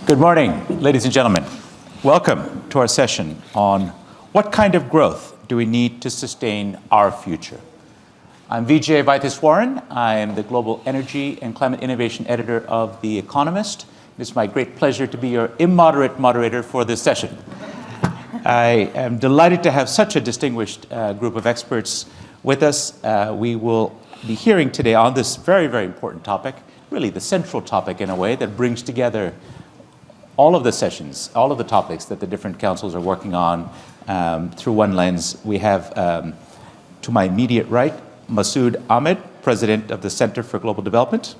Good morning, ladies and gentlemen. Welcome to our session on what kind of growth do we need to sustain our future. I'm Vijay Vaitheswaran. I am the Global Energy and Climate Innovation Editor of The Economist. It's my great pleasure to be your immoderate moderator for this session. I am delighted to have such a distinguished group of experts with us. We will be hearing today on this very, very important topic, really the central topic in a way that brings together all of the sessions, all of the topics that the different councils are working on through one lens. We have, to my immediate right, Masood Ahmed, President of the Center for Global Development.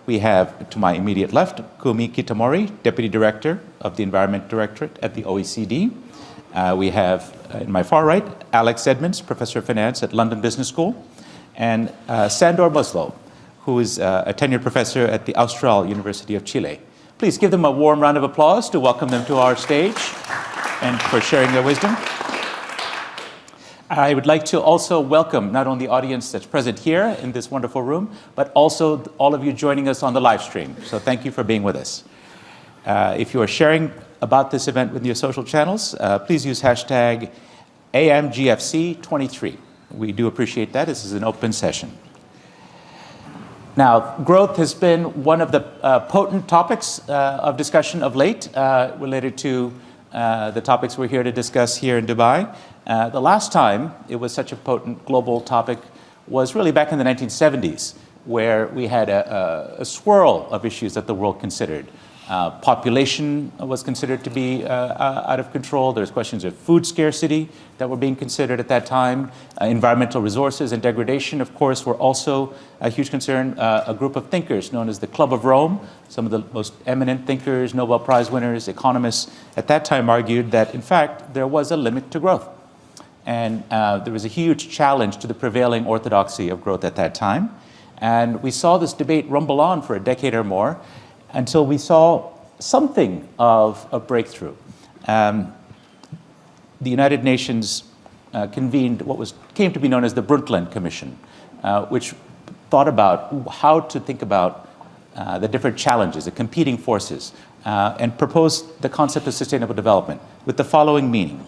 We have, to my immediate left, Kumi Kitamori, Deputy Director of the Environment Directorate at the OECD. We have, in my far right, Alex Edmonds, Professor of Finance at London Business School, and Sandor Muslo, who is a tenured professor at the Austral University of Chile. Please give them a warm round of applause to welcome them to our stage and for sharing their wisdom. I would like to also welcome not only the audience that's present here in this wonderful room, but also all of you joining us on the live stream. So thank you for being with us. If you are sharing about this event with your social channels, please use hashtag AMGFC23. We do appreciate that. This is an open session. Now, growth has been one of the potent topics of discussion of late related to the topics we're here to discuss here in Dubai. The last time it was such a potent global topic was really back in the 1970s, where we had a swirl of issues that the world considered. Population was considered to be out of control. There's questions of food scarcity that were being considered at that time. Environmental resources and degradation, of course, were also a huge concern. A group of thinkers known as the Club of Rome, some of the most eminent thinkers, Nobel Prize winners, economists, at that time argued that, in fact, there was a limit to growth. And there was a huge challenge to the prevailing orthodoxy of growth at that time. And we saw this debate rumble on for a decade or more, until we saw something of a breakthrough. The United Nations convened what came to be known as the Brundtland Commission, which thought about how to think about the different challenges, the competing forces, and proposed the concept of sustainable development with the following meaning: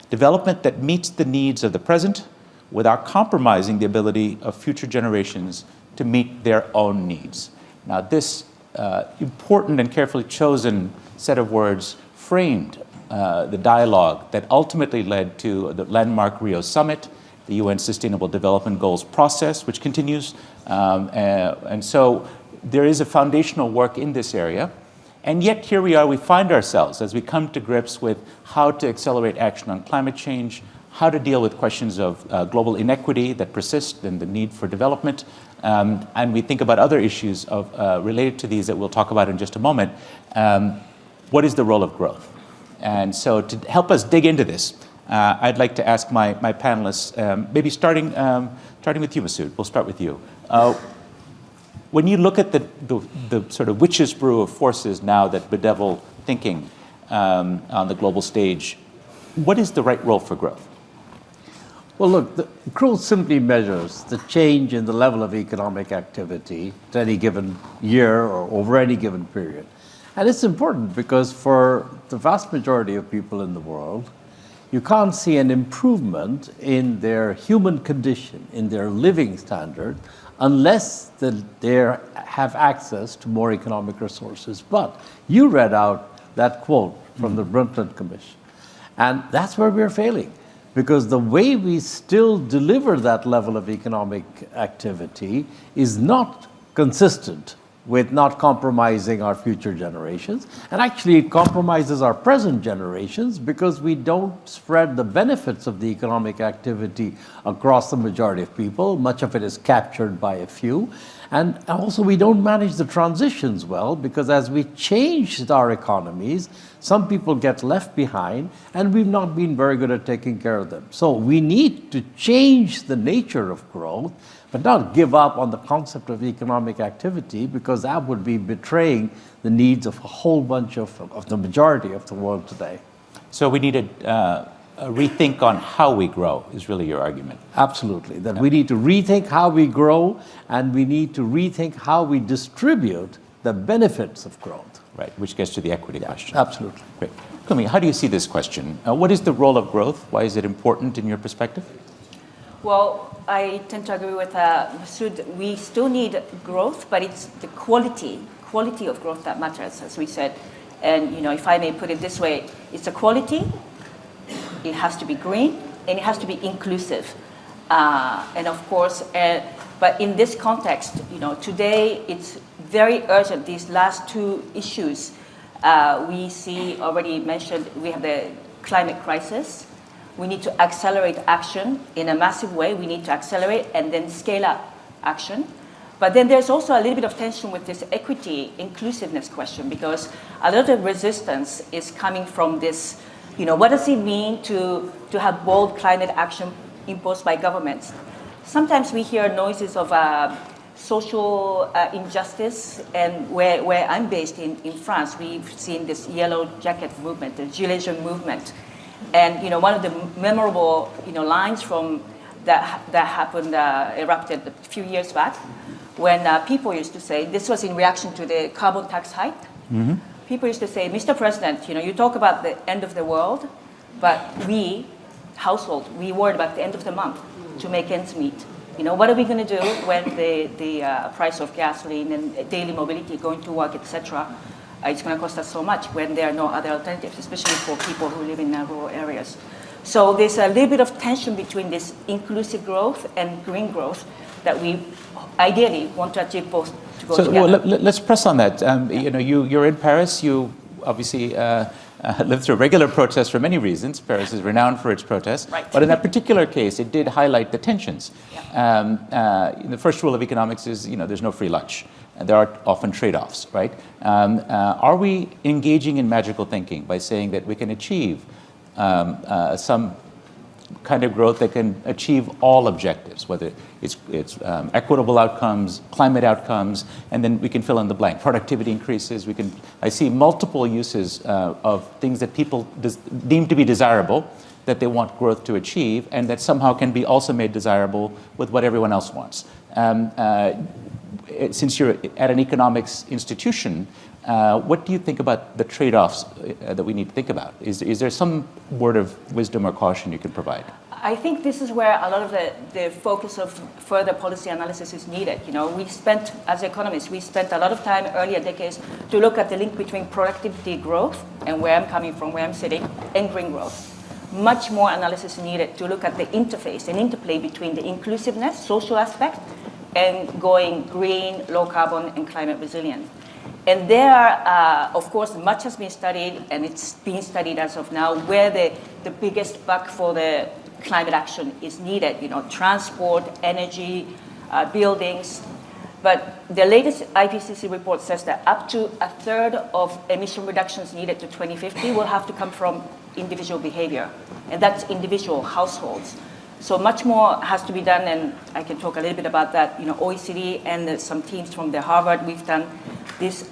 development that meets the needs of the present without compromising the ability of future generations to meet their own needs. Now, this important and carefully chosen set of words framed the dialogue that ultimately led to the landmark Rio Summit, the UN Sustainable Development Goals process, which continues. And so there is a foundational work in this area. And yet here we are, we find ourselves as we come to grips with how to accelerate action on climate change, how to deal with questions of global inequity that persist and the need for development. And we think about other issues related to these that we'll talk about in just a moment. What is the role of growth? And so to help us dig into this, I'd like to ask my panelists, maybe starting with you, Masood. We'll start with you. When you look at the sort of witch's brew of forces now that bedevil thinking on the global stage, what is the right role for growth? Well, look, the growth simply measures the change in the level of economic activity at any given year or over any given period. And it's important because for the vast majority of people in the world, you can't see an improvement in their human condition, in their living standard, unless they have access to more economic resources. But you read out that quote from the Brundtland Commission, and that's where we're failing. Because the way we still deliver that level of economic activity is not consistent with not compromising our future generations. And actually, it compromises our present generations because we don't spread the benefits of the economic activity across the majority of people. Much of it is captured by a few. And also, we don't manage the transitions well because as we changed our economies, some people get left behind, and we've not been very good at taking care of them. So we need to change the nature of growth, but not give up on the concept of economic activity, because that would be betraying the needs of a whole bunch of the majority of the world today. So we need a rethink on how we grow is really your argument. Absolutely. That we need to rethink how we grow, and we need to rethink how we distribute the benefits of growth. right, which gets to the equity question. Absolutely. Great. Kumi, how do you see this question? What is the role of growth? Why is it important in your perspective? Well, I tend to agree with Masood. We still need growth, but it's the quality of growth that matters, as we said. And if I may put it this way, it's a quality, it has to be green, and it has to be inclusive. And of course, but in this context, today it's very urgent. These last two issues, we see already mentioned, we have the climate crisis. We need to accelerate action in a massive way. We need to accelerate and then scale up action. But then there's also a little bit of tension with this equity inclusiveness question, because a lot of resistance is coming from this, what does it mean to have bold climate action imposed by governments? Sometimes we hear noises of social injustice, and where I'm based in France, we've seen this yellow jacket movement, the Gilets jaunes movement. And one of the memorable lines from that happened, erupted a few years back, when people used to say, this was in reaction to the carbon tax hike. Mm-hmm. People used to say, Mr. President, you talk about the end of the world, but we, household, we worried about the end of the month to make ends meet. What are we going to do when the price of gasoline and daily mobility, going to work, etc., it's going to cost us so much when there are no other alternatives, especially for people who live in rural areas. So there's a little bit of tension between this inclusive growth and green growth that we ideally want to achieve both to go together. Well, let's press on that. You're in Paris. You obviously lived through regular protests for many reasons. Paris is renowned for its protests. Right. But in that particular case, it did highlight the tensions. Yeah. The first rule of economics is, there's no free lunch. And there are often trade-offs, right? Are we engaging in magical thinking by saying that we can achieve some kind of growth that can achieve all objectives, whether it's equitable outcomes, climate outcomes, and then we can fill in the blank. Productivity increases. I see multiple uses of things that people deem to be desirable, that they want growth to achieve, and that somehow can be also made desirable with what everyone else wants. Since you're at an economics institution, what do you think about the trade-offs that we need to think about? Is there some word of wisdom or caution you can provide? I think this is where a lot of the focus of further policy analysis is needed. As economists, we spent a lot of time earlier decades to look at the link between productivity growth and where I'm coming from, where I'm sitting, and green growth. Much more analysis needed to look at the interface and interplay between the inclusiveness, social aspect, and going green, low carbon, and climate resilient. And there are, of course, much has been studied, and it's being studied as of now, where the biggest buck for the climate action is needed. Transport, energy, buildings. But the latest IPCC report says that up to a third of emission reductions needed to 2050 will have to come from individual behavior, and that's individual households. So much more has to be done, and I can talk a little bit about that. OECD and some teams from the Harvard, we've done this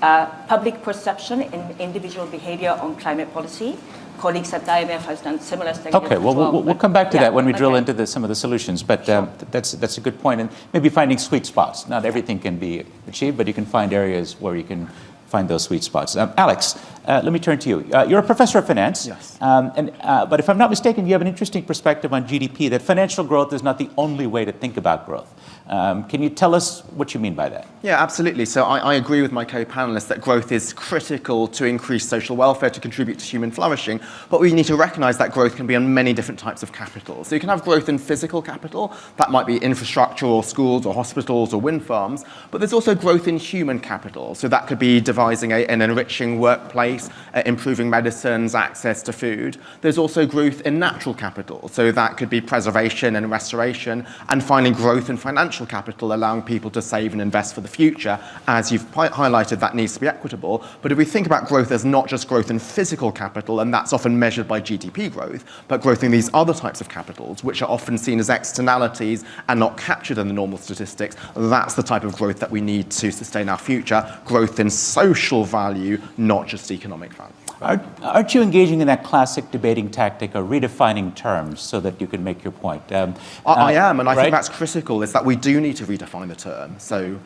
public perception and individual behavior on climate policy. Colleagues at IMF has done similar studies. Okay, well, we'll come back to that when we drill okay. into some of the solutions. But Sure. that's a good point, and maybe finding sweet spots. Not everything can be achieved, but you can find areas where you can find those sweet spots. Alex, let me turn to you. You're a professor of finance. Yes. But if I'm not mistaken, you have an interesting perspective on GDP, that financial growth is not the only way to think about growth. Can you tell us what you mean by that? Yeah, absolutely. So I agree with my co-panelists that growth is critical to increase social welfare, to contribute to human flourishing, but we need to recognize that growth can be on many different types of capital. So you can have growth in physical capital, that might be infrastructure or schools or hospitals or wind farms, but there's also growth in human capital. So that could be devising an enriching workplace, improving medicines, access to food. There's also growth in natural capital. So that could be preservation and restoration, and finally growth in financial capital, allowing people to save and invest for the future. As you've highlighted, that needs to be equitable. But if we think about growth as not just growth in physical capital, and that's often measured by GDP growth, but growth in these other types of capitals, which are often seen as externalities and not captured in the normal statistics, that's the type of growth that we need to sustain our future. Growth in social value, not just economic value. Aren't you engaging in that classic debating tactic of redefining terms so that you can make your point? I am, and I right? think that's critical, is that we do need to redefine the term. So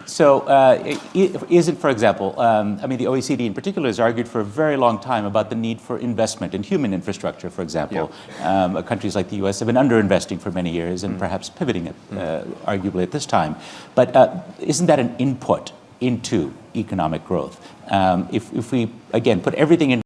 is it, for example, I mean, the OECD in particular has argued for a very long time about the need for investment in human infrastructure, for example. Countries like the US have been underinvesting for many years and perhaps pivoting it, arguably at this time. But isn't that an input into economic growth? If we, again, put everything in